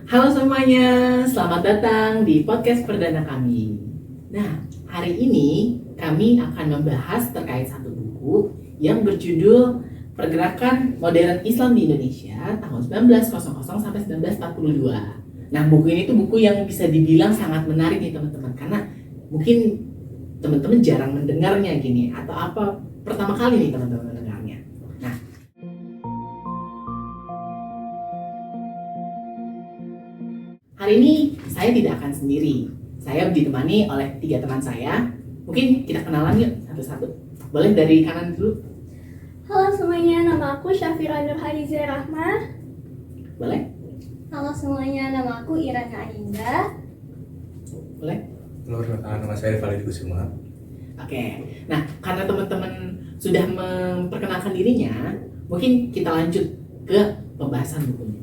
Halo semuanya, selamat datang di podcast perdana kami. Nah, hari ini kami akan membahas terkait satu buku yang berjudul Pergerakan Modern Islam di Indonesia tahun 1900 sampai 1942. Nah, buku ini tuh buku yang bisa dibilang sangat menarik nih teman-teman, karena mungkin teman-teman jarang mendengarnya gini, atau apa pertama kali nih teman-teman mendengarnya. Nah, hari ini saya tidak akan sendiri. Saya ditemani oleh 3 teman saya. Mungkin kita kenalan yuk satu-satu. Boleh dari kanan dulu? Halo semuanya, nama aku Syafira Nurhaliza Rahma. Boleh? Halo semuanya, nama aku Irana Ainda. Boleh? Halo, nama saya Valid Kusuma. Oke. Nah, karena teman-teman sudah memperkenalkan dirinya, mungkin kita lanjut ke pembahasan bukunya.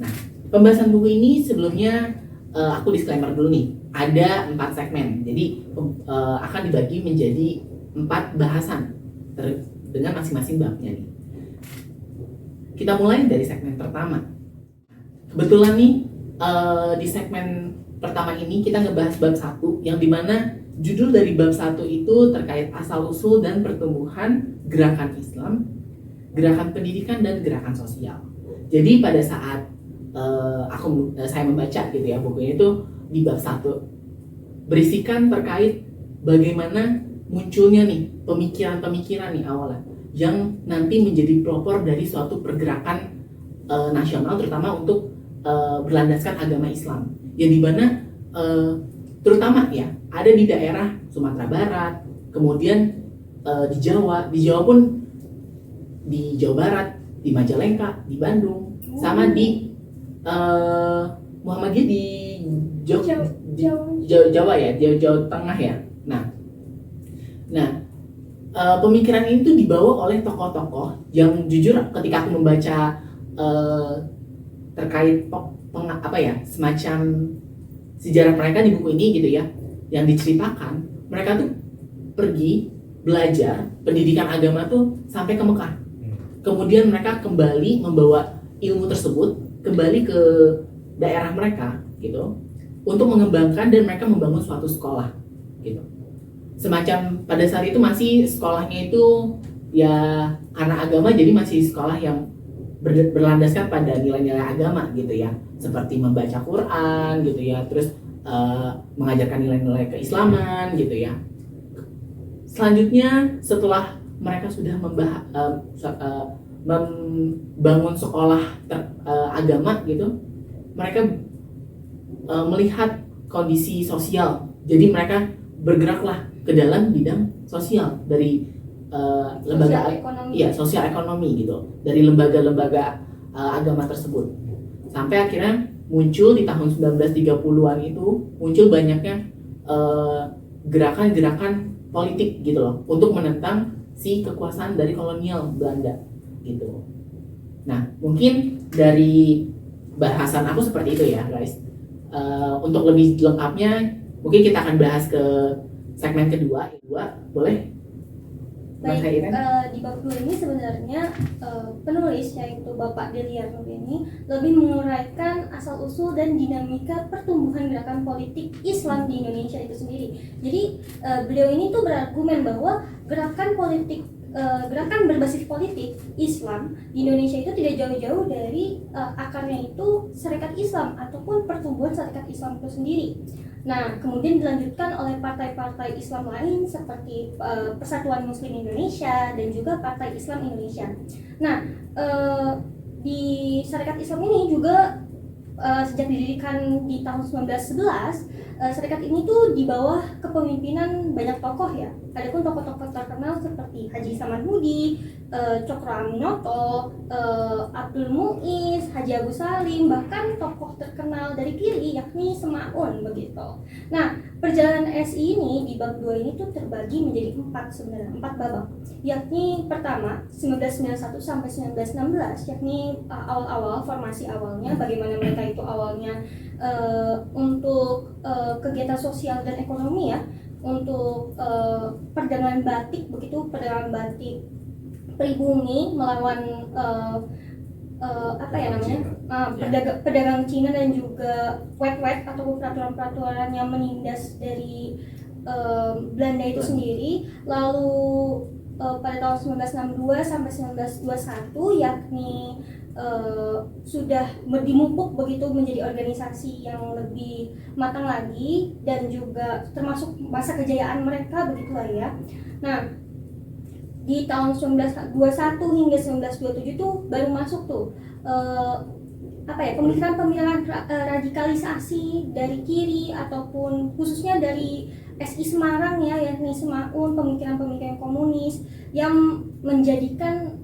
Nah, pembahasan buku ini sebelumnya aku disclaimer dulu nih. Ada 4 segmen, jadi akan dibagi menjadi 4 bahasan dengan masing-masing babnya nih. Kita mulai dari segmen pertama. Kebetulan nih di segmen pertama ini kita ngebahas bab 1, yang dimana judul dari bab 1 itu terkait asal-usul dan pertumbuhan gerakan Islam, gerakan pendidikan, dan gerakan sosial. Jadi pada saat saya membaca gitu ya buku ini tuh di bab 1 berisikan terkait bagaimana munculnya nih pemikiran-pemikiran nih awalnya yang nanti menjadi pelopor dari suatu pergerakan nasional, terutama untuk berlandaskan agama Islam, yang dimana terutama ya ada di daerah Sumatera Barat, kemudian di Jawa pun di Jawa Barat, di Majalengka, di Bandung, sama di Muhammadiyah di Jawa ya, Jawa Tengah ya. Nah, pemikiran ini tuh dibawa oleh tokoh-tokoh yang jujur ketika aku membaca terkait semacam sejarah mereka di buku ini gitu ya, yang diceritakan mereka tuh pergi belajar pendidikan agama tuh sampai ke Mekah. Kemudian mereka kembali membawa ilmu tersebut kembali ke daerah mereka gitu untuk mengembangkan, dan mereka membangun suatu sekolah gitu. Semacam pada saat itu masih sekolahnya itu ya karena agama, jadi masih sekolah yang berlandaskan pada nilai-nilai agama gitu ya, seperti membaca Quran gitu ya, terus mengajarkan nilai-nilai keislaman gitu ya. Selanjutnya setelah mereka sudah membangun sekolah agama gitu, mereka melihat kondisi sosial, jadi mereka bergeraklah ke dalam bidang sosial dari lembaga sosial ekonomi gitu, dari lembaga-lembaga agama tersebut, sampai akhirnya muncul di tahun 1930-an itu muncul banyaknya gerakan-gerakan politik gitu loh untuk menentang si kekuasaan dari kolonial Belanda gitu. Nah, mungkin dari bahasan aku seperti itu ya guys. Untuk lebih lengkapnya mungkin kita akan bahas ke segmen kedua. Boleh? Baik, di bab 2 ini sebenarnya penulis yaitu Bapak Delia Nur ini lebih menguraikan asal-usul dan dinamika pertumbuhan gerakan politik Islam di Indonesia itu sendiri. Jadi beliau ini tuh berargumen bahwa gerakan berbasis politik Islam di Indonesia itu tidak jauh-jauh dari akarnya itu Sarekat Islam ataupun pertumbuhan Sarekat Islam itu sendiri. Nah, kemudian dilanjutkan oleh partai-partai Islam lain seperti Persatuan Muslim Indonesia dan juga Partai Islam Indonesia. Nah, di Sarekat Islam ini juga sejak didirikan di tahun 1911, Sarekat ini tuh di bawah kepemimpinan banyak tokoh ya. Adapun tokoh-tokoh terkenal seperti Haji Saman Hudi, Cokro Aminoto, Abdul Muiz, Haji Agus Salim, bahkan tokoh terkenal dari kiri yakni Semaun begitu. Nah, perjalanan SI ini di bab 2 ini tuh terbagi menjadi 4 babak. Yakni pertama 1991 sampai 1916, yakni awal-awal formasi awalnya, bagaimana mereka itu awalnya untuk kegiatan sosial dan ekonomi ya, untuk perdagangan batik begitu, perdagangan batik pribumi melawan apa ya namanya pedagang Cina dan juga wet atau peraturan-peraturan yang menindas dari Belanda itu sendiri. Lalu pada tahun 1962 sampai 1921 yakni sudah dimupuk begitu menjadi organisasi yang lebih matang lagi dan juga termasuk masa kejayaan mereka begitulah ya. Nah, di tahun 1921 hingga 1927 tuh baru masuk tuh pemikiran radikalisasi dari kiri ataupun khususnya dari SI Semarang ya, yakni Semaun, pemikiran-pemikiran komunis yang menjadikan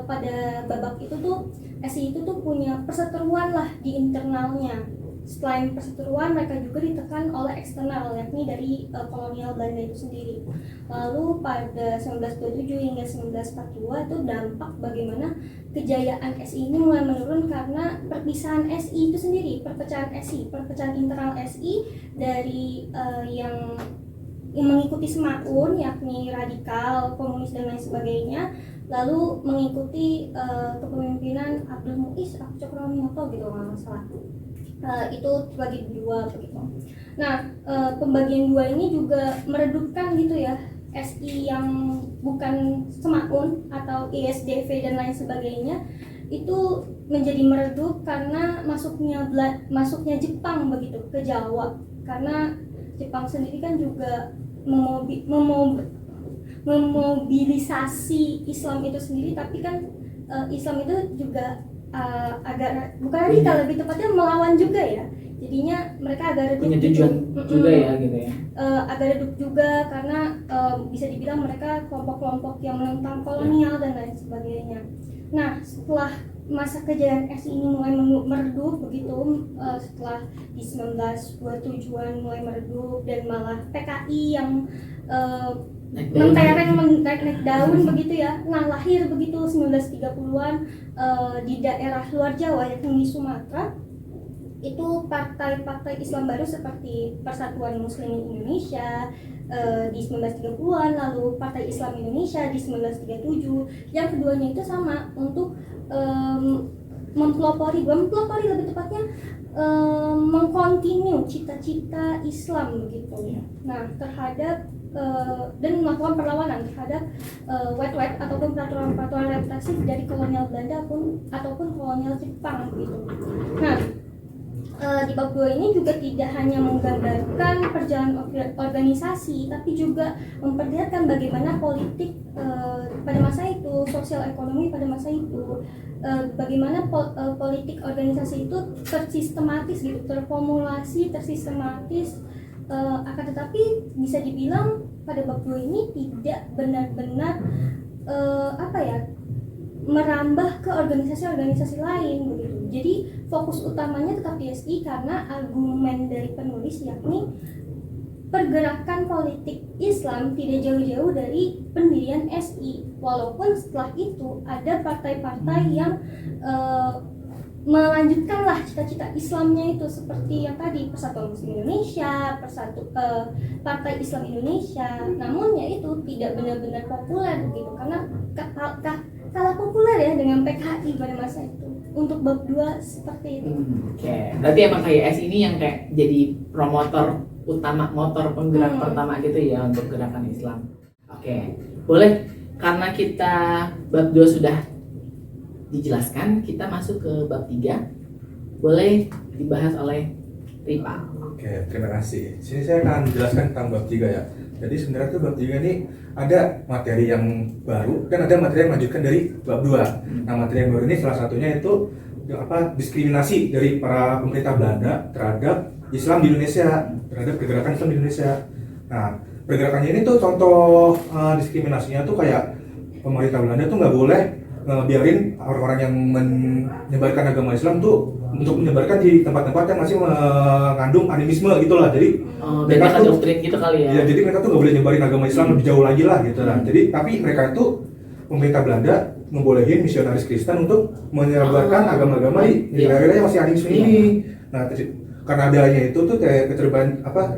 pada babak itu tuh SI itu tuh punya perseteruan lah di internalnya. Selain perseteruan, mereka juga ditekan oleh eksternal, yakni dari kolonial Belanda itu sendiri. Lalu pada 1927 hingga 1942 itu dampak bagaimana kejayaan SI ini mulai menurun karena perpisahan SI itu sendiri, perpecahan internal SI dari yang mengikuti Semaun, yakni radikal, komunis dan lain sebagainya, lalu mengikuti kepemimpinan Abdul Muiz Cokroaminoto gitu kalau nggak salah. Itu terbagi dua begitu. Nah, pembagian dua ini juga meredupkan gitu ya SI yang bukan Semaun atau ISDV dan lain sebagainya itu menjadi meredup karena masuknya Jepang begitu ke Jawa, karena Jepang sendiri kan juga memobilisasi Islam itu sendiri, tapi kan Islam itu juga agak bukan radikal, lebih tepatnya melawan juga ya. Jadinya mereka agak redup punya tujuan juga ya gitu ya. Agak redup juga karena bisa dibilang mereka kelompok-kelompok yang menentang kolonial dan lain sebagainya. Nah, setelah masa kejayaan SI ini mulai meredup begitu, setelah di 1927-an mulai meredup dan malah PKI yang naik daun begitu ya. Nah, lahir begitu 1930-an di daerah luar Jawa yakni di Sumatera. Itu partai-partai Islam baru seperti Persatuan Muslimin Indonesia di 1930-an, lalu Partai Islam Indonesia di 1937. Yang keduanya itu sama untuk mempelopori lebih tepatnya mengkontinu cita-cita Islam begitu. Nah, terhadap dan melakukan perlawanan terhadap wet ataupun peraturan-peraturan represif dari kolonial Belanda ataupun kolonial Jepang gitu. Nah, di bab 2 ini juga tidak hanya menggambarkan perjalanan organisasi, tapi juga memperlihatkan bagaimana politik pada masa itu, sosial ekonomi pada masa itu, bagaimana politik organisasi itu tersistematis gitu, terformulasi, tersistematis, akan tetapi bisa dibilang pada bab 2 ini tidak benar-benar merambah ke organisasi-organisasi lain begitu. Jadi fokus utamanya tetap di SI karena argumen dari penulis yakni pergerakan politik Islam tidak jauh-jauh dari pendirian SI, walaupun setelah itu ada partai-partai yang melanjutkanlah cita-cita Islamnya itu seperti yang tadi Persatuan Muslim Indonesia, Partai Islam Indonesia. Namun ya itu tidak benar-benar populer gitu karena kalah populer ya dengan PKI pada masa itu. Untuk bab 2 seperti itu. Oke. Berarti emang kayak S ini yang kayak jadi promotor utama, motor penggerak pertama gitu ya untuk gerakan Islam. Oke. Boleh, karena kita bab 2 sudah dijelaskan, kita masuk ke bab 3. Boleh dibahas oleh Ripa. Oke, terima kasih. Sini saya akan menjelaskan tentang bab 3 ya. Jadi sebenarnya tuh bab 3 ini ada materi yang baru dan ada materi yang melanjutkan dari bab 2. Nah, materi yang baru ini salah satunya itu diskriminasi dari para pemerintah Belanda terhadap Islam di Indonesia, terhadap pergerakan Islam di Indonesia. Nah, pergerakannya ini tuh contoh diskriminasinya tuh kayak pemerintah Belanda tuh nggak boleh biarin orang-orang yang menyebarkan agama Islam tuh untuk menyebarkan di tempat-tempat yang masih mengandung animisme gitulah. Jadi mereka tuh doktrin gitu kali ya. Ya, jadi mereka tuh nggak boleh nyebarin agama Islam lebih jauh lagi lah gitu lah. Jadi tapi mereka itu pemerintah Belanda membolehin misionaris Kristen untuk menyebarkan agama-agama di daerah-daerah yang masih animisme ini. Nah, karena adanya itu tuh kayak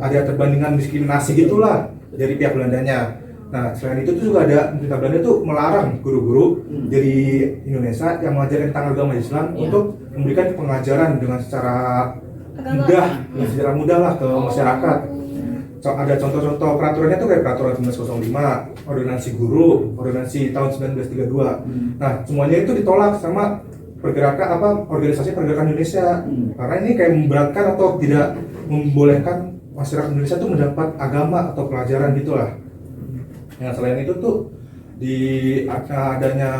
ada terbandingan diskriminasi gitulah dari pihak Belandanya. Nah, selain itu tuh juga ada pemerintah Belanda tuh melarang guru-guru dari Indonesia yang mengajarkan tentang agama Islam untuk memberikan pengajaran dengan secara mudah, secara mudah lah ke masyarakat. Ada contoh-contoh peraturannya tuh kayak peraturan 1905, ordonansi guru, ordonansi tahun 1932. Nah, semuanya itu ditolak sama organisasi pergerakan Indonesia. Karena ini kayak memberatkan atau tidak membolehkan masyarakat Indonesia tuh mendapat agama atau pelajaran gitulah. Nah, selain itu tuh di adanya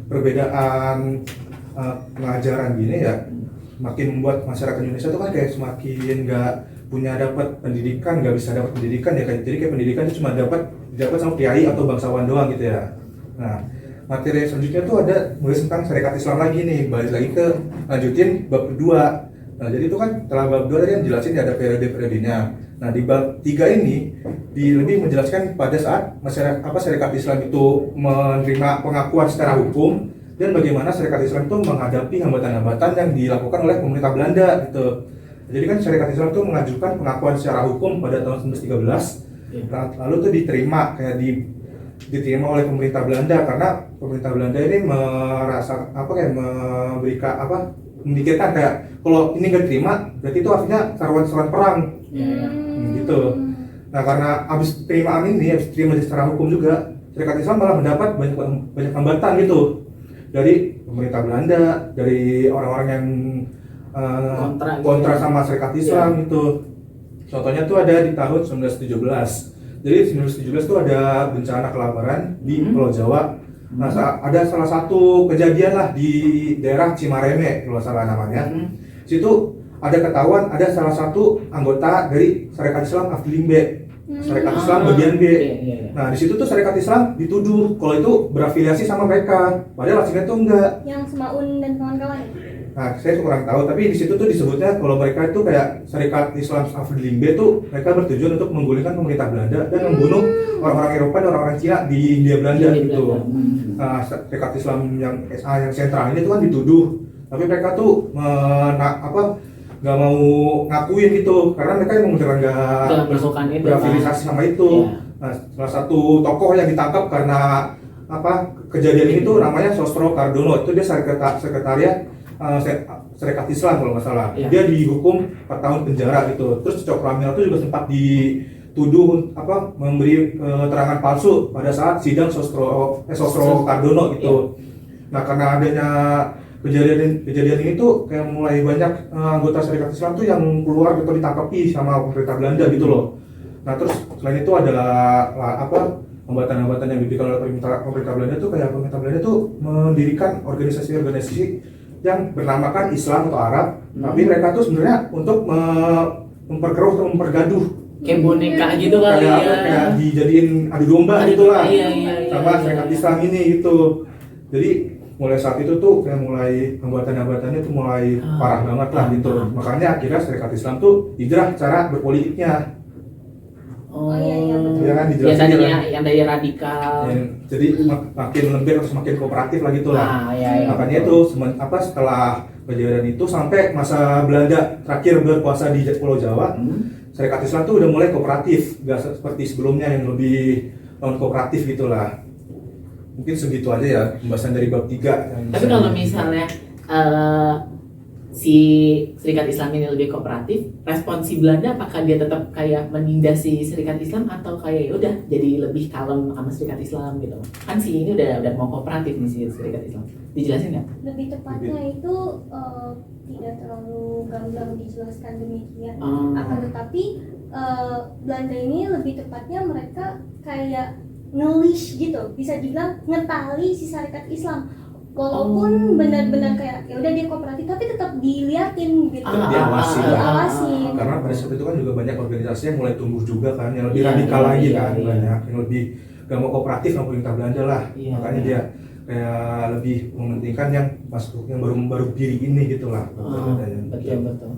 perbedaan pengajaran gini ya, makin membuat masyarakat Indonesia tuh kan kayak semakin nggak punya dapat pendidikan, nggak bisa dapat pendidikan ya, jadi kayak pendidikan itu cuma dapat sama kiai atau bangsawan doang gitu ya. Nah, materi selanjutnya tuh ada nulis tentang syarikat Islam lagi nih, balik lagi ke lanjutin bab kedua. Nah, jadi itu kan setelah bab 2 tadi kan jelasin ya ada periode-periodenya. Nah, di bab 3 ini lebih menjelaskan pada saat syarikat Islam itu menerima pengakuan secara hukum dan bagaimana syarikat Islam itu menghadapi hambatan-hambatan yang dilakukan oleh pemerintah Belanda gitu. Jadi kan syarikat Islam itu mengajukan pengakuan secara hukum pada tahun 1913, lalu itu diterima diterima oleh pemerintah Belanda karena pemerintah Belanda ini memikirkan kayak kalau ini nggak diterima berarti itu artinya seruan perang gitu. Nah, karena habis terima secara hukum juga syarikat Islam malah mendapat banyak hambatan gitu dari pemerintah Belanda, dari orang-orang yang kontra sama syarikat Islam itu. Contohnya tuh ada di tahun 1917. Jadi 1917 tuh ada bencana kelaparan di Pulau Jawa. Nah, ada salah satu kejadian lah di daerah Cimareme kalau salah namanya. Situ ada ketahuan ada salah satu anggota dari syarikat Islam Afdilimbe, syarikat Islam bagian B. Nah, di situ tuh syarikat Islam dituduh kalau itu berafiliasi sama mereka, padahal aslinya tuh enggak. Yang Semaun dan kawan-kawan. Nah, saya kurang tahu, tapi di situ tuh disebutnya kalau mereka itu kayak syarikat Islam Afdilimbe tuh mereka bertujuan untuk menggulingkan pemerintah Belanda dan membunuh orang-orang Eropa dan orang-orang Cina di Hindia Belanda gitu. Nah, syarikat Islam yang SA yang sentral ini tuh kan dituduh, tapi mereka tuh nggak mau ngakuin gitu karena mereka yang nggak berafiliasi sama itu. Nah, salah satu tokoh yang ditangkap karena kejadian ini tuh namanya Sosro Cardono, itu dia sekretariat Syarikat Islam kalau nggak salah. Dia dihukum 4 tahun penjara gitu. Terus Cok Ramil itu juga sempat dituduh memberi keterangan palsu pada saat sidang Sosro Cardono gitu. Nah, karena adanya kejadian ini tuh kayak mulai banyak anggota Syarikat Islam tuh yang keluar atau ditangkapi sama pemerintah Belanda gitu loh. Nah, terus selain itu ada hambatan-hambatan yang diberikan oleh pemerintah Belanda tuh kayak pemerintah Belanda tuh mendirikan organisasi yang bernamakan Islam atau Arab, tapi mereka tuh sebenarnya untuk memperkeruh atau mempergaduh kayak boneka gitu kali ya, kayak dijadiin adu domba gitulah sama syarikat Islam ini gitu. Jadi mulai saat itu tuh kayak mulai hambatan-hambatannya tuh mulai parah banget lah gitu. Makanya akhirnya syarikat Islam tuh hijrah cara berpolitiknya. Betul. Ya kan, biasanya yang dari radikal. Jadi makin lembek atau semakin kooperatif lah gitu lah. Makanya itu setelah kejadian itu sampai masa Belanda terakhir berkuasa di Pulau Jawa, Syarikat Islam tuh udah mulai kooperatif, gak seperti sebelumnya yang lebih non kooperatif gitulah. Mungkin segitu aja ya pembahasan dari bab 3. Tapi kalau misalnya si Serikat Islam ini lebih kooperatif, respon si Belanda apakah dia tetap kayak menindas si Serikat Islam atau kayak ya udah jadi lebih kalem sama Serikat Islam gitu? Kan si ini udah mau kooperatif nih si Serikat Islam. Dijelasin nggak? Lebih tepatnya itu tidak terlalu gamblang dijelaskan demikian. Akan tetapi Belanda ini lebih tepatnya mereka kayak ngelish gitu, bisa dibilang ngetali si Syarikat Islam. Walaupun benar-benar kayak ya udah dia kooperatif tapi tetap diliatin gitu. Diawasi. Karena pada saat itu kan juga banyak organisasi yang mulai tumbuh juga kan, yang lebih radikal lagi kan, banyak yang lebih gak mau kooperatif sama pemerintah Belanda lah. Makanya dia kayak lebih mementingkan yang baru diri ini gitulah. Betul.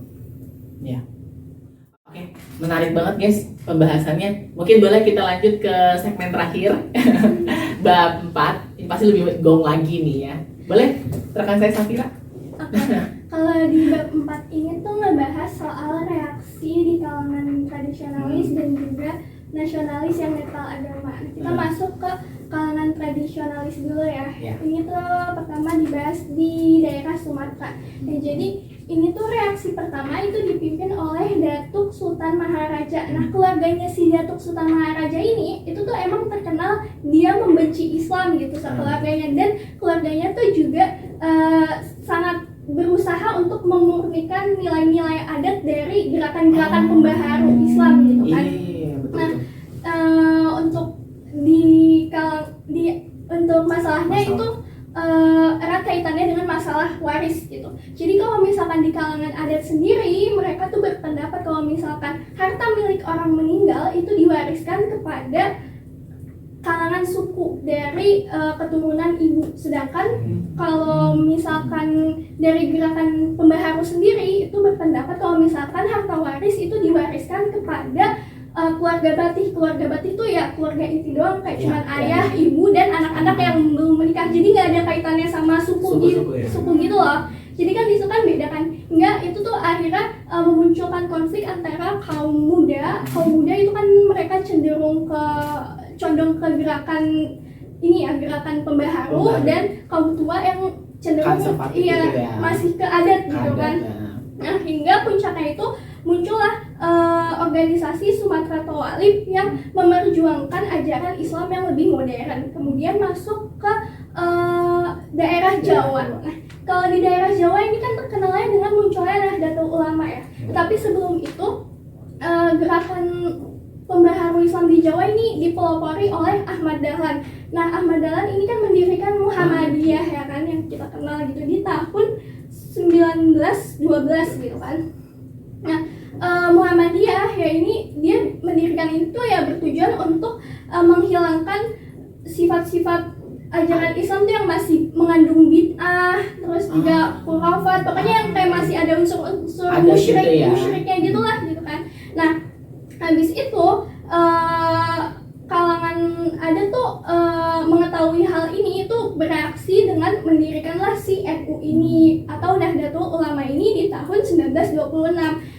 Ya. Oke, menarik banget guys pembahasannya. Mungkin boleh kita lanjut ke segmen terakhir bab 4. Ini pasti lebih gong lagi nih ya. Boleh rekan saya Safira? Kalau di bab 4 ini tuh ngebahas soal reaksi di kalangan tradisionalis dan juga nasionalis yang netral agama. Nah, kita masuk ke kalangan tradisionalis dulu ya. Ya. Ini tuh pertama dibahas di daerah Sumatera. Nah, jadi ini tuh reaksi pertama itu dipimpin oleh Datuk Sultan Maharaja. Nah, keluarganya si Datuk Sultan Maharaja ini itu tuh emang terkenal dia membenci Islam gitu sekeluarganya, dan keluarganya tuh juga sangat berusaha untuk memurnikan nilai-nilai adat dari gerakan-gerakan pembaharu Islam gitu kan. Iya, betul. Nah, untuk untuk masalahnya itu erat kaitannya dengan masalah waris gitu. Jadi kalau misalkan di kalangan adat sendiri, mereka tuh berpendapat kalau misalkan harta milik orang meninggal itu diwariskan kepada kalangan suku dari keturunan ibu. Sedangkan kalau misalkan dari gerakan pembaharu sendiri itu berpendapat kalau misalkan harta waris itu diwariskan kepada keluarga Batih. Keluarga Batih itu ya keluarga inti doang, kayak cuman ayah, ibu, dan anak-anak yang belum menikah. Jadi nggak ada kaitannya sama suku gitu, suku gitu loh. Jadi kan itu kan beda kan. Enggak, itu tuh akhirnya memunculkan konflik antara kaum muda. Kaum muda itu kan mereka condong ke gerakan ini ya, gerakan pembaharu, dan kaum tua yang cenderung masih ke adat gitu kan. Nah, hingga puncaknya itu muncullah organisasi Sumatera Tawalib yang memperjuangkan ajaran Islam yang lebih modern. Kemudian masuk ke daerah Jawa. Nah, kalau di daerah Jawa ini kan terkenalnya dengan munculnya Nahdlatul Ulama ya. Tetapi sebelum itu gerakan pembaharu Islam di Jawa ini dipelopori oleh Ahmad Dahlan. Nah, Ahmad Dahlan ini kan mendirikan Muhammadiyah ya kan, yang kita kenal gitu di tahun 1912 gitu kan. Nah, Muhammadiyah ya ini dia mendirikan itu ya bertujuan untuk menghilangkan sifat-sifat ajaran Islam tuh yang masih mengandung bid'ah, terus juga khurafat, pokoknya yang kayak masih ada unsur-unsur musyriknya gitulah gitu kan. Nah, habis itu kalangan ada tuh mengetahui hal ini itu bereaksi dengan mendirikanlah si NU ini atau Nahdlatul Ulama ini di tahun 1926.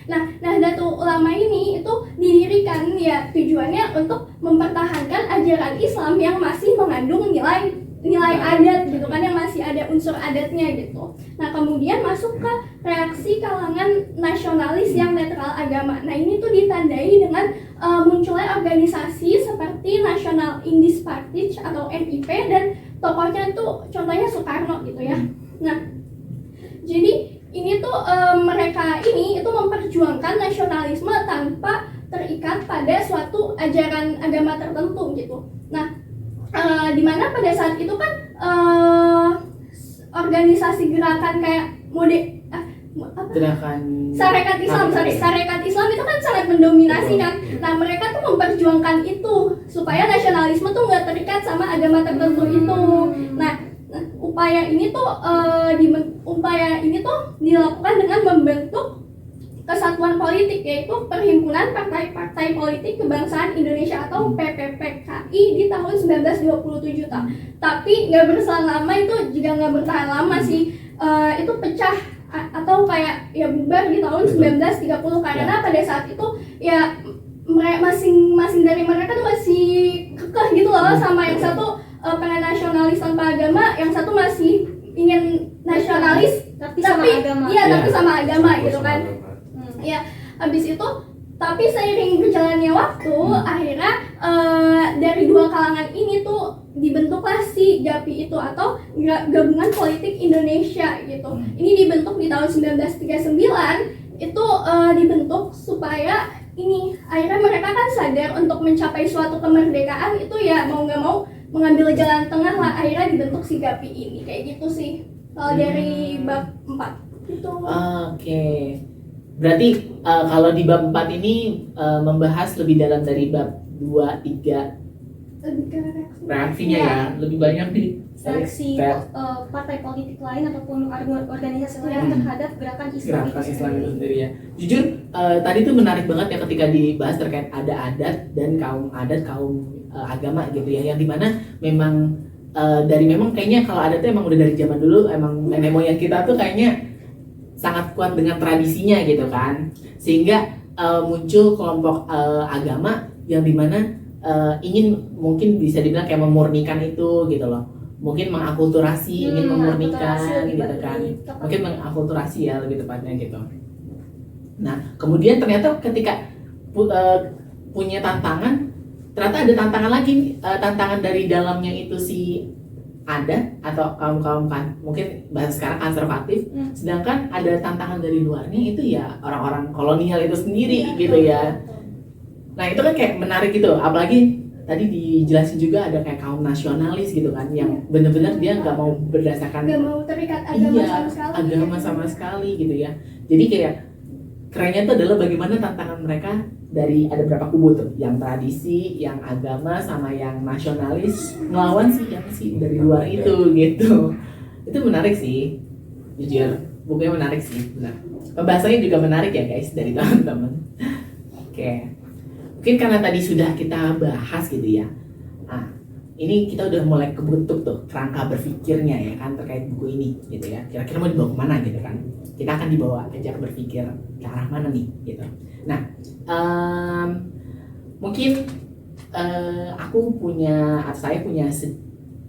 Nah, Nahdlatul Ulama ini itu didirikan ya tujuannya untuk mempertahankan ajaran Islam yang masih mengandung nilai adat gitu kan, yang masih ada unsur adatnya gitu. Nah, kemudian masuk ke reaksi kalangan nasionalis yang netral agama. Nah, ini tuh ditandai dengan munculnya organisasi seperti National Indie Party atau NIP, dan tokohnya tuh contohnya Soekarno gitu ya. Nah, jadi ini tuh mereka ini itu memperjuangkan nasionalisme tanpa terikat pada suatu ajaran agama tertentu gitu. Nah, dimana pada saat itu kan organisasi gerakan kayak Sarekat Islam itu kan sangat mendominasi kan. Nah, mereka tuh memperjuangkan itu supaya nasionalisme tuh nggak terikat sama agama tertentu itu. Nah, upaya ini tuh dilakukan dengan membentuk kesatuan politik, yaitu Perhimpunan Partai-Partai Politik Kebangsaan Indonesia atau PPPKI di tahun 1927. Tapi nggak berselang lama, itu juga nggak bertahan lama sih. Itu pecah atau kayak ya bubar di tahun 1930 karena pada saat itu ya masing-masing dari mereka tuh masih kekeh gitu loh, sama yang satu pengen nasionalis tanpa agama, yang satu masih ingin nasionalis tapi sama agama gitu kan. Ya, habis itu tapi seiring berjalannya waktu akhirnya dari dua kalangan ini tuh dibentuklah si GAPI itu atau Gabungan Politik Indonesia gitu. Ini dibentuk di tahun 1939, itu dibentuk supaya ini akhirnya mereka kan sadar untuk mencapai suatu kemerdekaan itu ya mau nggak mau mengambil jalan tengah lah, akhirnya dibentuk si GAPI ini kayak gitu sih kalau dari bab 4 itu. Oke. Berarti kalau di bab 4 ini membahas lebih dalam dari bab 2, 3 reaksinya ya, lebih banyak di reaksi partai politik lain ataupun organisasi lain terhadap gerakan Islam itu sendiri ya. Jujur tadi tuh menarik banget ya ketika dibahas terkait ada adat dan kaum agama gitu ya, yang dimana memang memang kayaknya kalau adat tuh emang udah dari zaman dulu, emang nenek moyang kita tuh kayaknya sangat kuat dengan tradisinya gitu kan, sehingga muncul kelompok agama yang dimana ingin mungkin bisa dibilang kayak memurnikan itu gitu loh, mungkin mengakulturasi, ingin memurnikan akulturasi gitu kan, lebih tepat. mungkin mengakulturasi ya lebih tepatnya gitu. Nah kemudian ternyata ketika punya tantangan, ternyata ada tantangan lagi, tantangan dari dalamnya itu si ada atau kaum kan mungkin bahasa sekarang konservatif, sedangkan ada tantangan dari luarnya itu ya orang-orang kolonial itu sendiri Iya, gitu ya. Nah itu kan kayak menarik gitu, apalagi tadi dijelasin juga ada kayak kaum nasionalis gitu kan, yang bener-bener dia nggak mau berdasarkan Nggak mau terikat agama iya, sama sekali. agama sama sekali gitu ya. Jadi kayak kerennya itu adalah bagaimana tantangan mereka dari ada berapa kubu tuh, yang tradisi, yang agama, sama yang nasionalis melawan sih dari luar itu gitu. Itu menarik sih, jujur bukunya menarik sih, benar. Pembahasannya juga menarik ya guys dari teman-teman. Oke, mungkin karena tadi sudah kita bahas gitu ya. Nah, ini kita udah mulai kebentuk tuh kerangka berpikirnya ya kan terkait buku ini gitu ya. Kira-kira mau dibawa kemana gitu kan? Kita akan dibawa ajak berpikir ke arah mana nih gitu. Nah, mungkin saya punya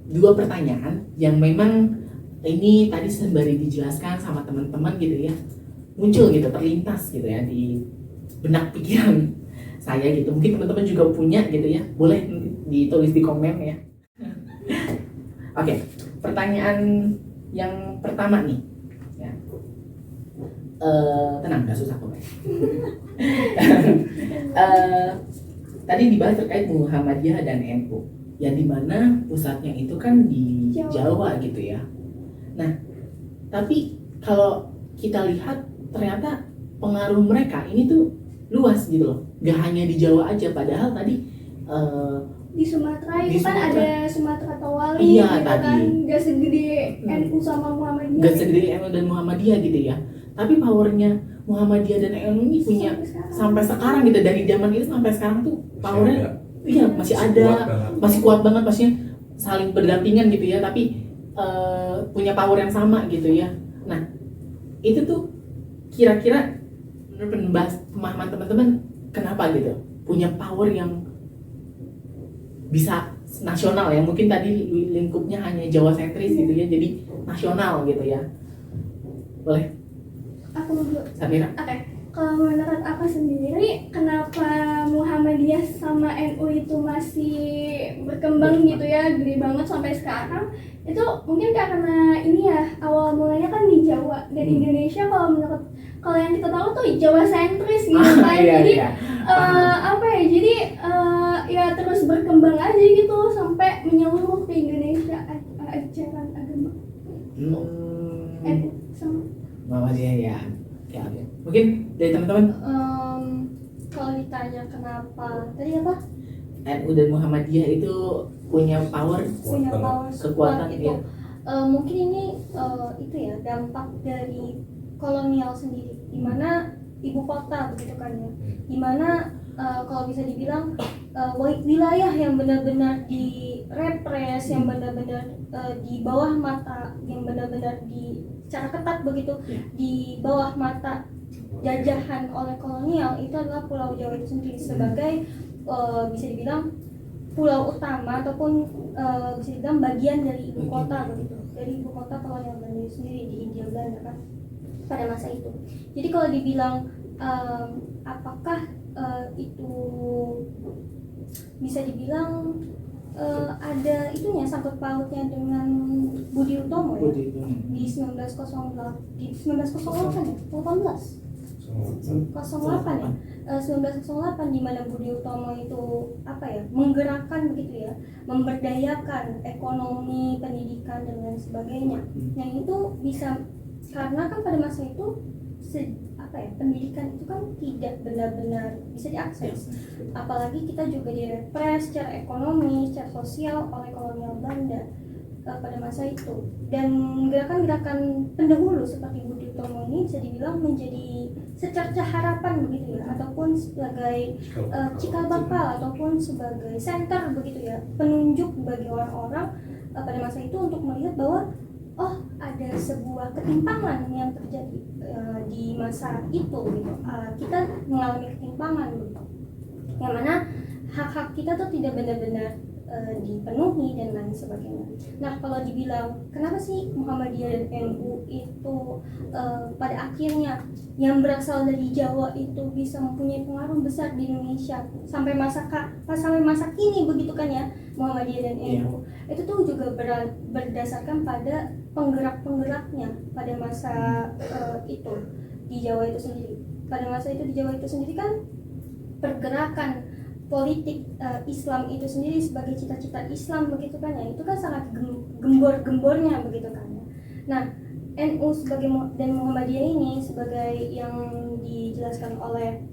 dua pertanyaan yang memang ini tadi sembari dijelaskan sama teman-teman gitu ya, muncul gitu, terlintas gitu ya di benak pikiran saya gitu. Mungkin teman-teman juga punya gitu ya, boleh ditulis di komen ya. Oke, pertanyaan yang pertama nih ya. Tenang, gak susah kok. Tadi dibahas terkait Muhammadiyah dan NU, yang dimana pusatnya itu kan di Jawa gitu ya. Nah, tapi kalau kita lihat ternyata pengaruh mereka ini tuh luas gitu loh, gak hanya di Jawa aja. Padahal tadi Di Sumatera Di itu kan Sumatera. ada Sumatera Tawali Iya, gitu tadi. kan, gak segede NU sama Muhammadiyah. gak segede NU dan Muhammadiyah gitu ya. Tapi powernya Muhammadiyah dan NU ini punya sampai sekarang gitu, dari zaman itu sampai sekarang tuh powernya iya masih ada, masih kuat banget, maksudnya saling berdampingan gitu ya, tapi punya power yang sama gitu ya. Nah itu tuh kira-kira menurut pemahaman teman-teman kenapa gitu punya power yang bisa nasional ya, mungkin tadi lingkupnya hanya Jawa sentris gitu ya, jadi nasional gitu ya. Boleh Aku dulu. Safira? Oke, kalau menurut aku sendiri, kenapa Muhammadiyah sama NU itu masih berkembang gitu ya, gede banget sampai sekarang? Itu mungkin karena ini ya, awal mulanya kan di Jawa dan Indonesia kalau yang kita tahu tuh Jawa sentris gitu kan. Iya, Jadi iya. apa ya? Jadi ya terus berkembang aja gitu sampai menyeluruh ke Indonesia ajaran agama NU sama. Muhammadiyah ya. Oke. Mungkin dari teman-teman Kalau ditanya kenapa tadi apa? NU dan Muhammadiyah itu punya power, Punya power kekuatan sekuat itu. ya. Mungkin ini itu ya dampak dari kolonial sendiri, di mana ibu kota begitu kan ya, di mana kalau bisa dibilang wilayah yang benar-benar direpres, yang benar-benar di bawah mata, yang benar-benar secara ketat begitu di bawah mata jajahan oleh kolonial, itu adalah Pulau Jawa itu sendiri sebagai bisa dibilang pulau utama ataupun bisa dibilang bagian dari ibu kota begitu, dari ibu kota kolonial Belanda sendiri di Hindia Belanda kan pada masa itu. Jadi kalau dibilang apakah itu bisa dibilang ada itunya sangkut pautnya dengan Budi Utomo ya di 1908 di 1908 ya 08 ya 1908 di mana Budi Utomo itu apa ya menggerakkan begitu ya, memberdayakan ekonomi, pendidikan dan lain sebagainya. Yang itu bisa karena kan pada masa itu pendidikan itu kan tidak benar-benar bisa diakses, apalagi kita juga direpres secara ekonomi, secara sosial oleh kolonial Belanda pada masa itu. Dan gerakan-gerakan pendahulu seperti Budi Utomo ini bisa dibilang menjadi secercah harapan begitu ya, ataupun sebagai cikal bakal ataupun sebagai center begitu ya, penunjuk bagi orang-orang pada masa itu untuk melihat bahwa oh ada sebuah ketimpangan yang terjadi di masa itu gitu. Kita mengalami ketimpangan gitu, yang mana hak-hak kita tuh tidak benar-benar dipenuhi dan lain sebagainya. Nah, kalau dibilang kenapa sih Muhammadiyah dan NU itu pada akhirnya yang berasal dari Jawa itu bisa mempunyai pengaruh besar di Indonesia sampai masa kini begitu kan ya, Muhammadiyah dan NU itu tuh juga berdasarkan pada penggerak-penggeraknya pada masa itu di Jawa itu sendiri. Pada masa itu di Jawa itu sendiri kan pergerakan politik Islam itu sendiri sebagai cita-cita Islam begitu kan ya, itu kan sangat gembor-gembornya begitu kan ya. Nah, NU sebagai dan Muhammadiyah ini sebagai yang dijelaskan oleh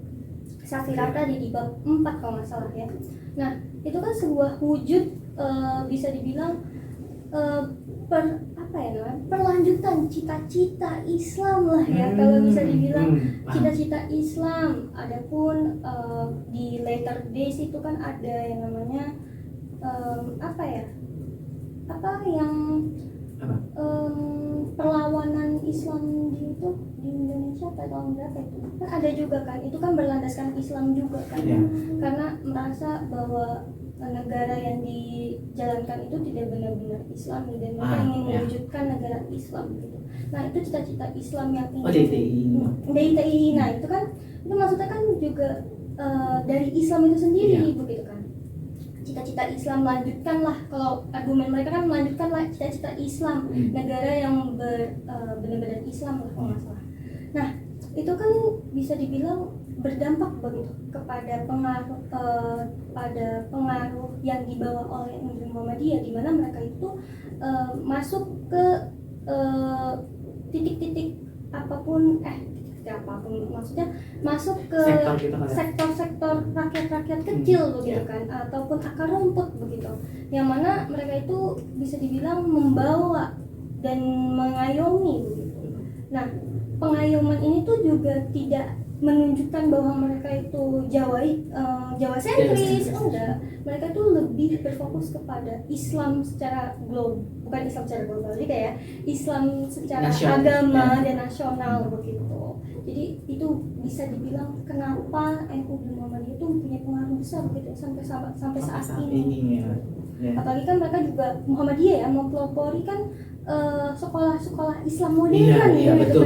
Safira tadi di bab 4 kalau nggak salah ya. Nah, itu kan sebuah wujud bisa dibilang perlanjutan cita-cita Islam lah ya, kalau bisa dibilang cita-cita Islam. Adapun di Latter Days itu kan ada yang namanya perlawanan Islam di Indonesia pada tahun berapa itu kan ada juga kan, itu kan berlandaskan Islam juga kan karena merasa bahwa negara yang dijalankan itu tidak benar-benar Islami dan mereka ingin mewujudkan negara Islam gitu. Nah, itu cita-cita Islam yang DITI. Nah, itu kan itu maksudnya kan juga dari Islam itu sendiri begitu kan. Cita-cita Islam melanjutkanlah, kalau argumen mereka kan melanjutkanlah cita-cita Islam, negara yang benar-benar Islam lah kalau nggak salah. Nah, itu kan bisa dibilang berdampak begitu kepada pengaruh yang dibawa oleh Muhammadiyah, di mana mereka itu masuk ke titik-titik apapun maksudnya masuk ke sektor-sektor rakyat-rakyat kecil begitu kan, ataupun akar rumput begitu, yang mana mereka itu bisa dibilang membawa dan mengayomi begitu. Nah, pengayoman ini tuh juga tidak menunjukkan bahwa mereka itu Jawa sentris, enggak. Mereka itu lebih berfokus kepada Islam secara global, bukan Islam secara global, jadi kayak Islam secara agama dan nasional begitu. Jadi itu bisa dibilang kenapa NU dan Muhammadiyah itu punya pengaruh besar begitu sampai saat ini. Apalagi kan mereka juga Muhammadiyah ya mempelopori kan sekolah-sekolah Islam modern betul.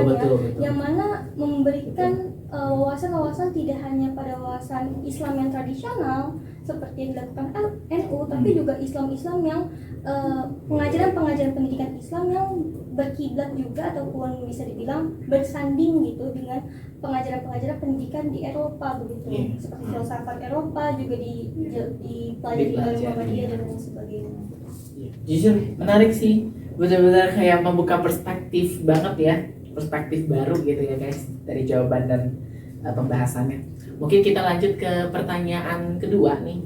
Yang mana memberikan wawasan-wawasan tidak hanya pada wawasan Islam yang tradisional seperti yang dilakukan NU, tapi juga Islam-Islam yang pengajaran pendidikan Islam yang berkiblat juga ataupun bisa dibilang bersanding gitu dengan pengajaran pendidikan di Eropa begitu, seperti filsafat Eropa juga dipelajari oleh Muhammadiyah dan lain sebagainya. Jujur menarik sih, benar-benar kayak membuka perspektif banget ya, perspektif baru gitu ya guys dari jawaban dan pembahasannya. Mungkin kita lanjut ke pertanyaan kedua nih.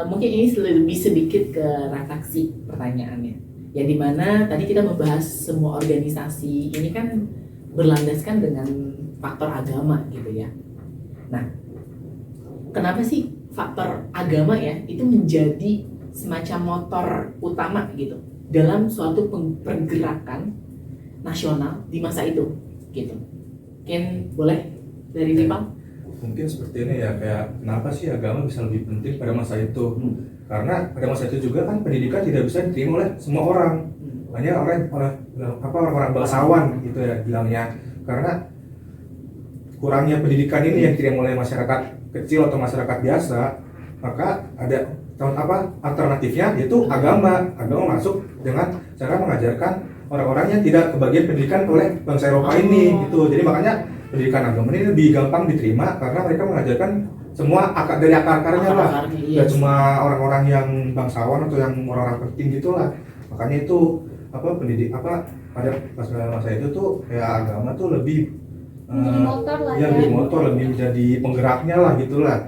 Mungkin ini lebih sedikit ke refleksi pertanyaannya. Yang dimana tadi kita membahas semua organisasi ini kan berlandaskan dengan faktor agama gitu ya. Nah, kenapa sih faktor agama ya itu menjadi semacam motor utama gitu dalam suatu pergerakan nasional di masa itu gitu? Mungkin boleh dari Ripal? Mungkin seperti ini ya, kayak kenapa sih agama bisa lebih penting pada masa itu? Karena pada masa itu juga kan pendidikan tidak bisa diterima oleh semua orang, hanya orang-orang bangsawan gitu ya bilangnya. Karena kurangnya pendidikan ini yang diterima oleh masyarakat kecil atau masyarakat biasa, maka ada alternatifnya yaitu agama masuk dengan cara mengajarkan orang-orang yang tidak kebagian pendidikan oleh bangsa Eropa ini gitu. Jadi makanya pendidikan agama ini lebih gampang diterima karena mereka mengajarkan semua dari akar-akarnya lah, nggak cuma orang-orang yang bangsawan atau yang orang-orang penting gitulah. Makanya itu pada masa itu tuh kayak agama tuh lebih menjadi motor lah menjadi motor, lebih menjadi penggeraknya lah gitulah.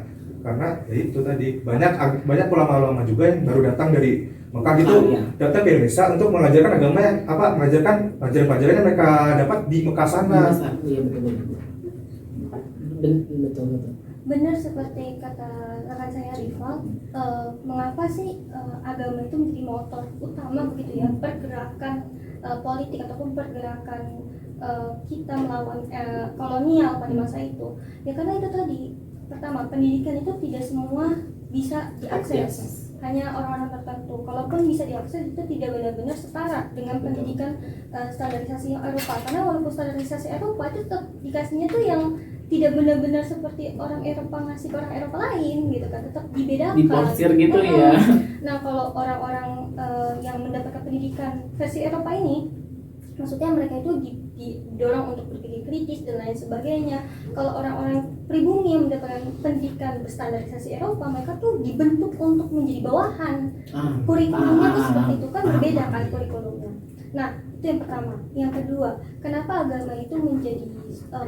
Karena ya itu tadi banyak ulama-ulama juga yang baru datang dari Mekah gitu, datang ke Indonesia untuk mengajarkan agama yang mengajarkan pelajaran-pelajaran yang mereka dapat di Mekah sana. Iya betul. Benar seperti kata rekan saya Rival, mengapa sih agama itu menjadi motor utama begitu ya pergerakan politik ataupun pergerakan kita melawan kolonial pada masa itu? Ya karena itu tadi pertama, pendidikan itu tidak semua bisa diakses. Hanya orang-orang tertentu. Kalaupun bisa diakses itu tidak benar-benar setara dengan pendidikan standarisasi yang Eropa. Karena walaupun standarisasi Eropa itu tetap dikasihnya tuh yang tidak benar-benar seperti orang Eropa ngasih ke orang Eropa lain gitu kan, tetap dibedakan. Diporsir gitu ya. Nah kalau orang-orang yang mendapatkan pendidikan versi Eropa ini, maksudnya mereka itu didorong untuk berpikir kritis dan lain sebagainya. Kalau orang-orang pribumi yang mendapatkan pendidikan berstandarisasi Eropa, mereka tuh dibentuk untuk menjadi bawahan. Kurikulumnya tuh seperti itu kan, berbeda kan kurikulumnya. Nah itu yang pertama. Yang kedua, kenapa agama itu menjadi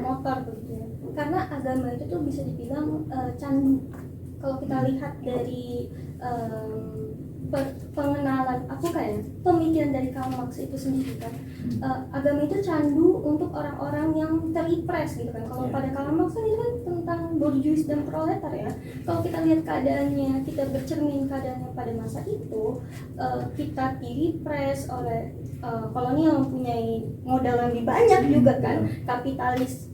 motor begitu ya? Karena agama itu tuh bisa dibilang candu. Kalau kita lihat dari pengenalan pemikiran dari Karl Marx itu sendiri kan, agama itu candu untuk orang-orang yang teripres gitu kan. Kalau pada Karl Marx kan itu kan tentang bourgeois dan proletar ya. Kalau kita lihat keadaannya, kita bercermin keadaannya pada masa itu, kita diripres oleh kolonial, mempunyai modal yang lebih banyak juga kan, kapitalis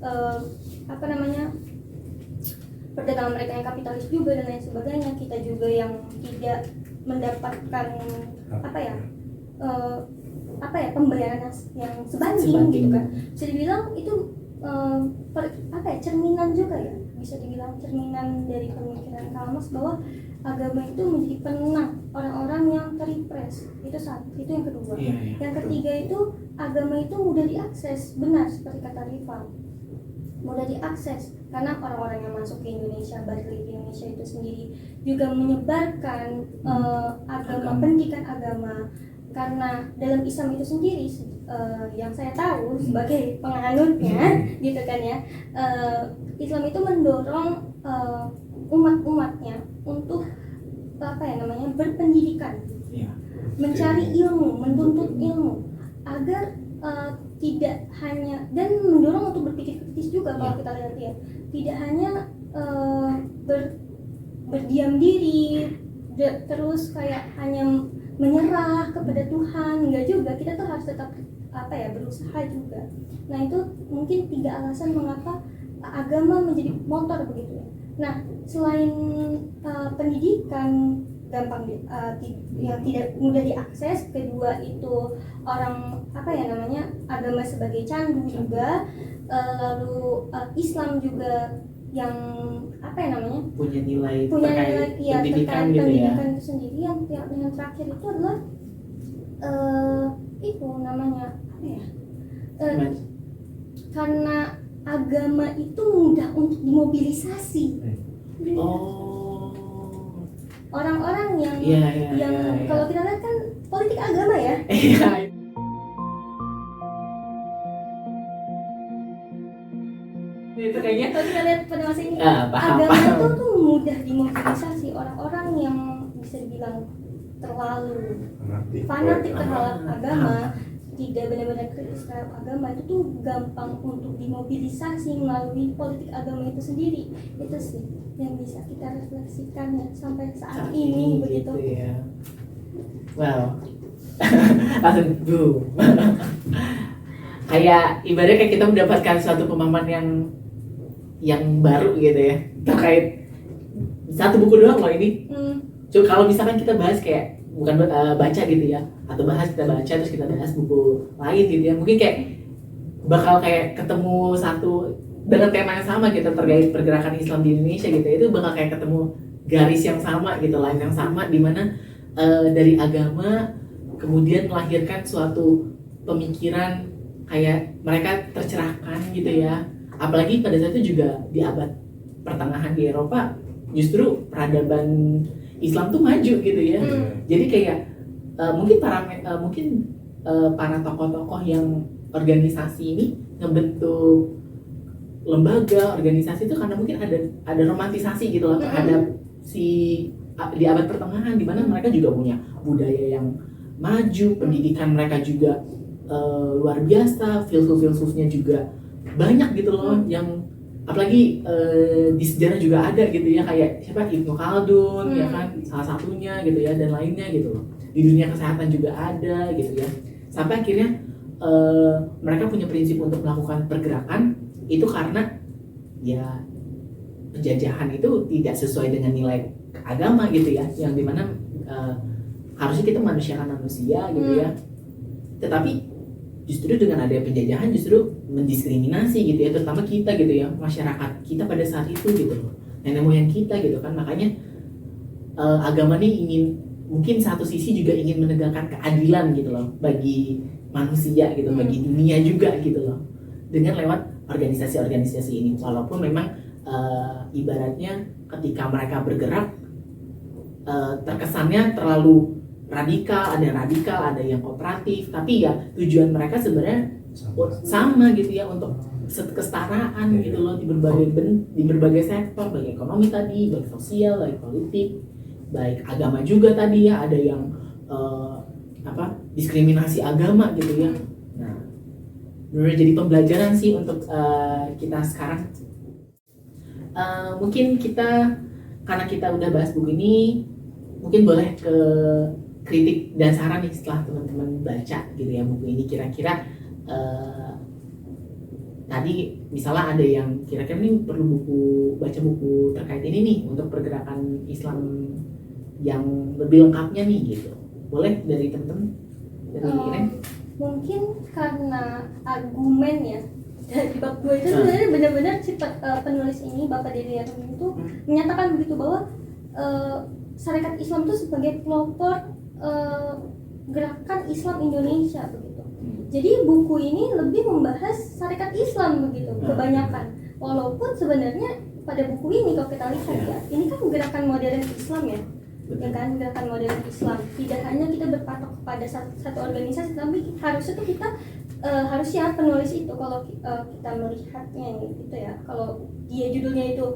perdagangan mereka yang kapitalis juga dan lain sebagainya. Kita juga yang tidak mendapatkan pembayaran yang sebanding gitu kan. Bisa dibilang itu cerminan juga ya, bisa dibilang cerminan dari pemikiran Karl Marx bahwa agama itu menjadi penenang orang-orang yang teripres. Itu yang kedua. Yang ketiga itu agama itu mudah diakses, benar seperti kata Rifa, mudah diakses karena orang-orang yang masuk ke Indonesia, balik lagi ke Indonesia itu sendiri juga menyebarkan pendidikan agama. Karena dalam Islam itu sendiri yang saya tahu sebagai penganutnya gitu kan ya, Islam itu mendorong umat-umatnya untuk berpendidikan, mencari ilmu, menuntut ilmu agar tidak hanya, dan mendorong untuk berpikir kritis juga. Kalau kita lihat ya, tidak hanya berdiam diri terus kayak hanya menyerah kepada Tuhan, enggak juga. Kita tuh harus tetap berusaha juga. Nah itu mungkin 3 alasan mengapa agama menjadi motor begitu ya. Nah selain pendidikan yang tidak mudah diakses, kedua itu agama sebagai candu juga, lalu Islam juga yang punya nilai terkait pendidikan gitu pendidikan ya. itu sendiri. Yang terakhir itu adalah karena agama itu mudah untuk dimobilisasi. Orang-orang yang kalau kita lihat kan politik agama ya. Itu kayaknya Kalau kita lihat pada masa ini, paham. agama itu tuh mudah dimobilisasi. Orang-orang yang bisa dibilang terlalu fanatik terhadap agama, tidak benar-benar kritis terhadap agama, itu tuh gampang untuk dimobilisasi melalui politik agama itu sendiri. Itu sih yang bisa kita refleksikan ya, sampai saat ini begitu. Gitu ya. Wow. Langsung boom. Kayak ibaratnya kayak kita mendapatkan suatu pemahaman yang baru gitu ya, terkait satu buku doang loh ini. Coba kalau misalkan kita bahas kayak bukan baca gitu ya, atau kita baca terus kita bahas buku lain gitu ya, mungkin kayak bakal kayak ketemu satu dengan tema yang sama gitu terkait pergerakan Islam di Indonesia gitu. Itu bakal kayak ketemu garis yang sama gitu, line yang sama, dimana dari agama kemudian melahirkan suatu pemikiran kayak mereka tercerahkan gitu ya. Apalagi pada saat itu juga di abad pertengahan di Eropa justru peradaban Islam tuh maju gitu ya. Jadi kayak mungkin para tokoh-tokoh yang organisasi ini ngebentuk lembaga organisasi itu karena mungkin ada romantisasi gitu loh terhadap di abad pertengahan, di mana mereka juga punya budaya yang maju, pendidikan mereka juga luar biasa, filsuf-filsufnya juga banyak gitu loh, yang apalagi di sejarah juga ada gitu ya, kayak siapa, Ibnu Khaldun ya kan salah satunya gitu ya, dan lainnya gitu loh. Di dunia kesehatan juga ada gitu ya, sampai akhirnya mereka punya prinsip untuk melakukan pergerakan itu karena ya penjajahan itu tidak sesuai dengan nilai agama gitu ya, yang dimana harusnya kita manusiakan manusia gitu ya, tetapi justru dengan adanya penjajahan justru mendiskriminasi gitu ya, terutama kita gitu ya, masyarakat kita pada saat itu gitu loh, nenek moyang kita gitu kan. Makanya agama ini ingin, mungkin satu sisi juga ingin menegakkan keadilan gitu loh bagi manusia gitu, bagi dunia juga gitu loh, dengan lewat organisasi-organisasi ini. Walaupun memang ibaratnya ketika mereka bergerak terkesannya terlalu radikal, ada yang kooperatif, tapi ya tujuan mereka sebenarnya sama gitu ya, untuk kesetaraan gitu loh di berbagai sektor, baik ekonomi tadi, baik sosial, baik politik, baik agama juga tadi ya, ada yang diskriminasi agama gitu ya. Nah, benar jadi pembelajaran sih untuk kita sekarang. Mungkin kita, karena kita udah bahas buku ini, mungkin boleh ke kritik dan saran nih setelah teman-teman baca gitu ya buku ini. Kira-kira tadi misalnya ada yang kira-kira nih perlu baca buku terkait ini nih untuk pergerakan Islam yang lebih lengkapnya nih gitu. Boleh dari teman-teman, dari Iren? Mungkin karena argumen ya dari bab 2 itu sebenarnya benar-benar si penulis ini, Bapak Dede Yarmin itu menyatakan begitu bahwa Sarekat Islam itu sebagai pelopor gerakan Islam Indonesia begitu. Jadi buku ini lebih membahas Sarekat Islam begitu kebanyakan. Walaupun sebenarnya pada buku ini kalau kita lihat ya, ini kan gerakan modern Islam ya. Ya kan, gerakan modern Islam. Tidak hanya kita berpatok kepada satu organisasi, tapi harusnya tuh kita harusnya penulis itu kalau kita melihatnya gitu ya. Kalau dia judulnya itu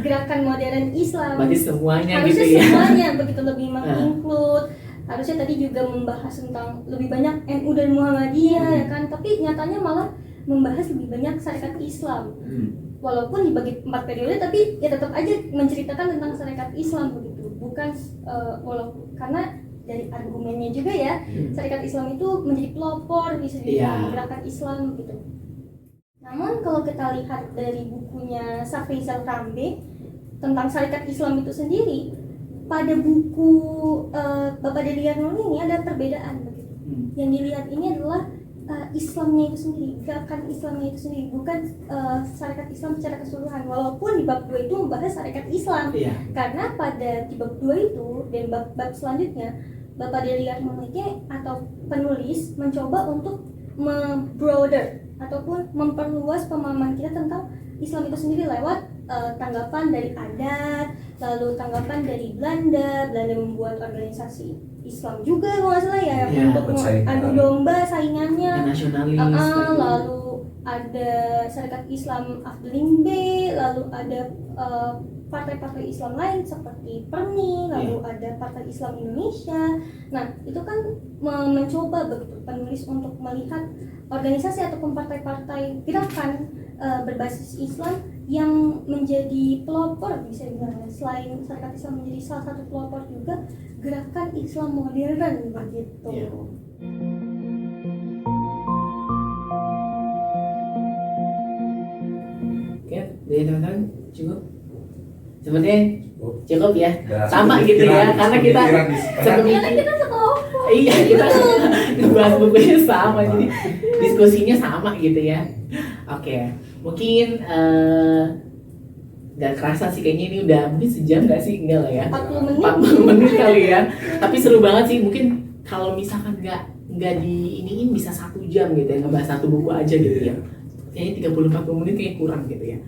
gerakan modern Islam, berarti semuanya harusnya gitu ya. semuanya begitu lebih menginclude. Harusnya tadi juga membahas tentang lebih banyak NU dan Muhammadiyah ya kan, tapi nyatanya malah membahas lebih banyak Sarekat Islam. Walaupun dibagi 4 periode, tapi ya tetap aja menceritakan tentang Sarekat Islam begitu. Bukan walaupun karena dari argumennya juga ya, Sarekat Islam itu menjadi pelopor bisa dibilang gerakan Islam gitu. Namun kalau kita lihat dari bukunya Safrizal Rambe tentang Sarekat Islam itu sendiri, pada buku Bapak Dede Yarmin ini ada perbedaan begitu. Yang dilihat ini adalah Islamnya itu sendiri, gerakan Islamnya itu sendiri, bukan Sarekat Islam secara keseluruhan. Walaupun di bab 2 itu membahas Sarekat Islam, karena pada di bab 2 itu dan bab selanjutnya Bapak Dede Yarmin atau penulis mencoba untuk membroader ataupun memperluas pemahaman kita tentang Islam itu sendiri lewat tanggapan dari adat, lalu tanggapan dari Belanda membuat organisasi Islam juga kalau nggak salah ya, untuk adu domba saingannya, nasionalis, lalu ada Sarekat Islam Afdeling B, lalu ada partai-partai Islam lain seperti PERNI, lalu ada Partai Islam Indonesia. Nah itu kan mencoba begitu penulis untuk melihat organisasi ataupun partai-partai gerakan berbasis Islam yang menjadi pelopor, bisa dibilang selain Sarekat Islam menjadi salah satu pelopor juga gerakan Islam modern begitu. Oke, dari teman-teman cukup? Sebenarnya cukup ya, sama gitu ya, karena kita sekelompok. Iya, kita ngebahas bukunya sama, jadi diskusinya sama gitu ya. Oke, mungkin gak kerasa sih kayaknya ini udah mungkin sejam gak sih? Enggak lah ya, 40 menit kali ya. Tapi seru banget sih, mungkin kalau misalkan nggak diiniin bisa 1 jam gitu ya, ngebahas satu buku aja gitu ya. Kayaknya 30-40 menit kayak kurang gitu ya.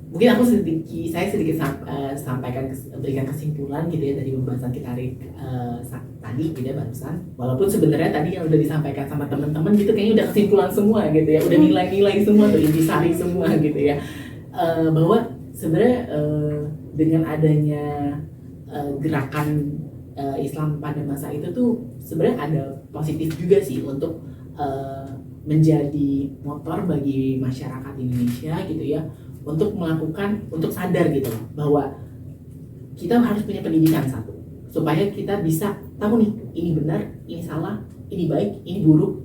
Mungkin aku saya sedikit berikan kesimpulan gitu ya dari pembahasan kita hari tadi gitu ya barusan. Walaupun sebenarnya tadi yang udah disampaikan sama teman-teman gitu kayaknya udah kesimpulan semua gitu ya, udah nilai-nilai semua tuh, intisari semua gitu ya. Bahwa sebenarnya dengan adanya gerakan Islam pada masa itu tuh sebenarnya ada positif juga sih untuk menjadi motor bagi masyarakat Indonesia gitu ya, untuk sadar gitu loh bahwa kita harus punya pendidikan satu, supaya kita bisa tahu nih ini benar, ini salah, ini baik, ini buruk,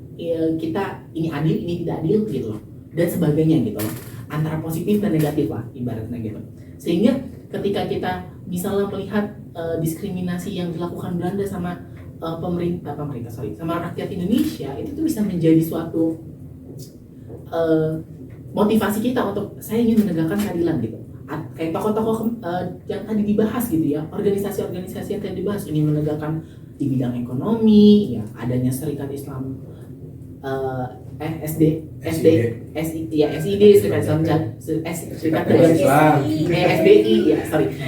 kita ini adil, ini tidak adil gitu loh, dan sebagainya gitu loh. antara positif dan negatif lah ibaratnya gitu. Sehingga ketika kita misalnya melihat diskriminasi yang dilakukan Belanda sama pemerintah sama rakyat Indonesia, itu tuh bisa menjadi suatu motivasi kita untuk saya ingin menegakkan keadilan gitu. Kayak tokoh-tokoh yang tadi dibahas gitu ya, organisasi-organisasi yang tadi dibahas ini menegakkan di bidang ekonomi, ya adanya Serikat Islam SID Serikat Islam Serikat Dagang Islam. SDI ya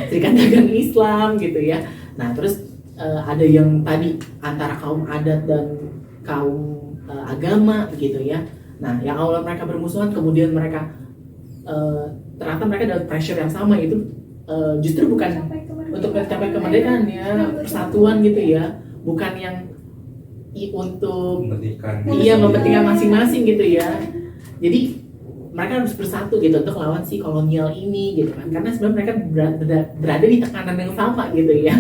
Serikat Dagang Islam gitu ya. Nah terus ada yang tadi antara kaum adat dan kaum agama gitu ya. Nah yang awalnya mereka bermusuhan kemudian mereka ternyata mereka dapat pressure yang sama itu justru bukan untuk mencapai kemerdekaan ya, persatuan gitu ya, bukan yang untuk mementingkan masing-masing gitu ya. Jadi mereka harus bersatu gitu untuk lawan si kolonial ini gitu kan, karena sebenarnya mereka berada di tekanan yang sama gitu ya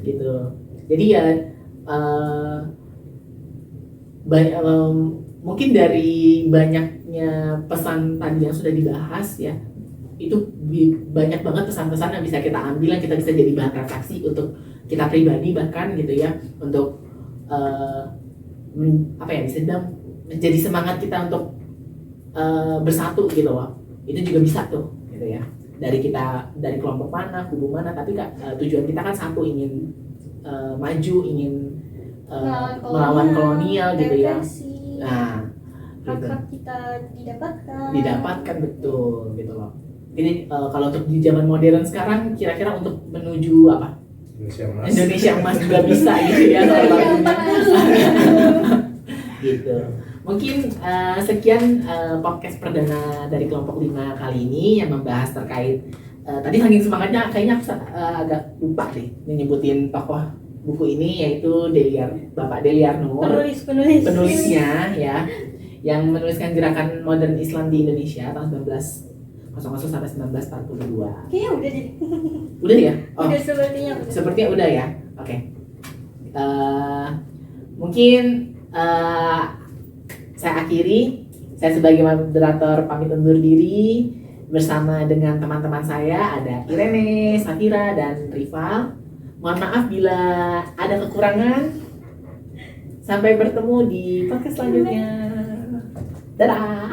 gitu. Jadi ya mungkin dari banyaknya pesan tadi yang sudah dibahas ya, itu banyak banget pesan-pesan yang bisa kita ambil, yang kita bisa jadi bahan refleksi untuk kita pribadi bahkan gitu ya, untuk bisa dibilang menjadi semangat kita untuk bersatu gitu loh. Itu juga bisa tuh gitu ya, dari kelompok mana, kubu mana, tapi tujuan kita kan satu, ingin maju, ingin melawan kolonial gitu ya. Nah hak kita didapatkan betul gitu loh. Ini kalau untuk di zaman modern sekarang kira-kira untuk menuju apa? Indonesia emas juga bisa gitu ya. Gitu. Mungkin sekian podcast perdana dari kelompok 5 kali ini yang membahas terkait tadi saking semangatnya kayaknya aku agak lupa deh nyebutin tokoh buku ini, yaitu Bapak Deliar Nur, penulisnya ya, yang menuliskan gerakan modern Islam di Indonesia tahun 1900 sampai 1942. Kayaknya udah deh. Udah ya? Oh, Udah sepertinya udah ya. Oke. Mungkin saya akhiri. Saya sebagai moderator pamit undur diri bersama dengan teman-teman saya, ada Irene, Safira, dan Rival. Mohon maaf bila ada kekurangan. Sampai bertemu di podcast selanjutnya. Dadah.